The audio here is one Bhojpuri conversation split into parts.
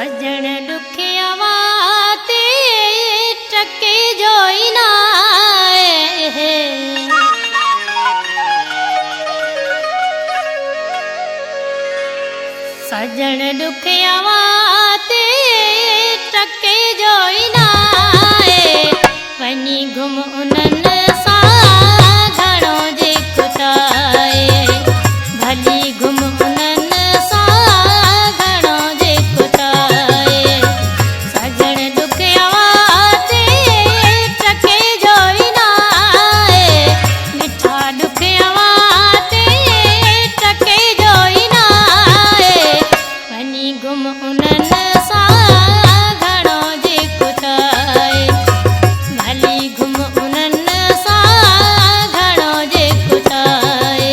सजण दुखिया वाते टके जोई ना सजण दुखिया वाते टके जोई ना वनी घुम उनन सा घणो जे कुताए भली घुम उनन सा घणो जे कुताए सजण दुखिया वाते टके जोई ना मिठा दुखिया वाते टके जोई ना वनी घुम उनन सा घणो जे कुताए भली घुम उनन सा घणो जे कुताए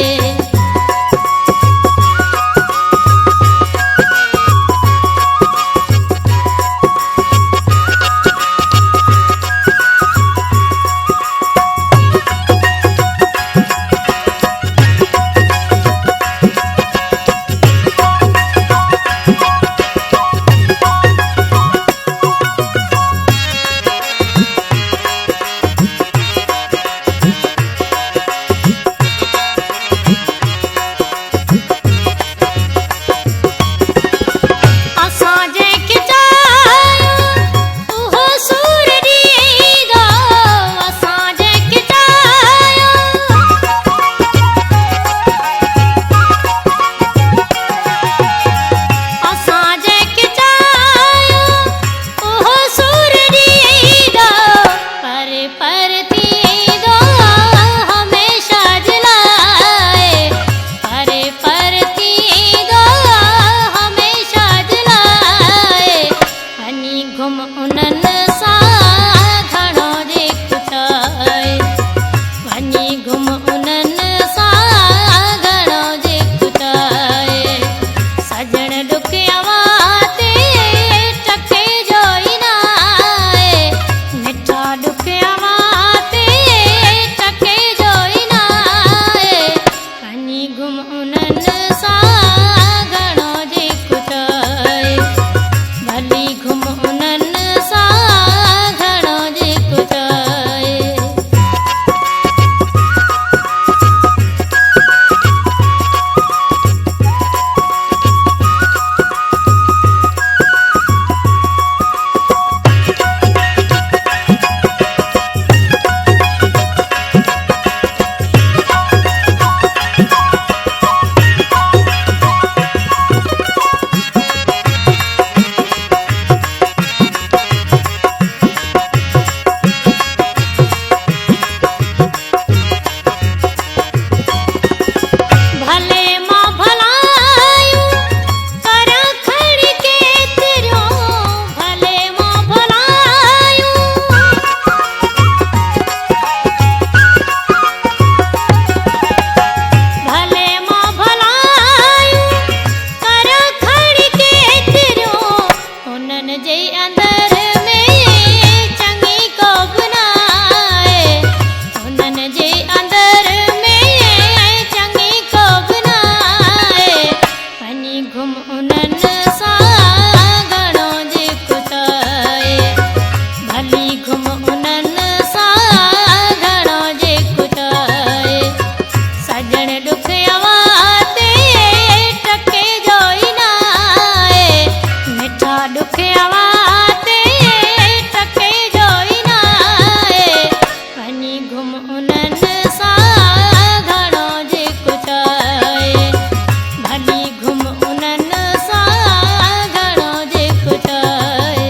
घुम उनन सा घणो जे कुताए वनी घुम उनन सा घणो जे कुताए सजण दुखिया वाते टके जोई ना मिठा दुखिया वाते टके जोई ना वनी घुम उनन सा घणो जे कुताए भली घुम उनन सा घणो जे कुताए भले मां भलायू कर खड़ी के तिरो भले मां भलायू भले मां भलायू कर खड़ी के तिरो उनन जे अंदर में चंगी को बनाए उनन जे अंदर में चंगी को बनाए वनी घुम उनन सा घणो जे कुताए भली घुम उनन सा घणो जे कुताए सजण दुखिया वाते टके जोई ना मिठा दुखिया वाते टके जोई ना वनी घुम उनन सा घणो जे कुताए भली घुम उनन सा घणो जे कुताए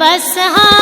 बसहा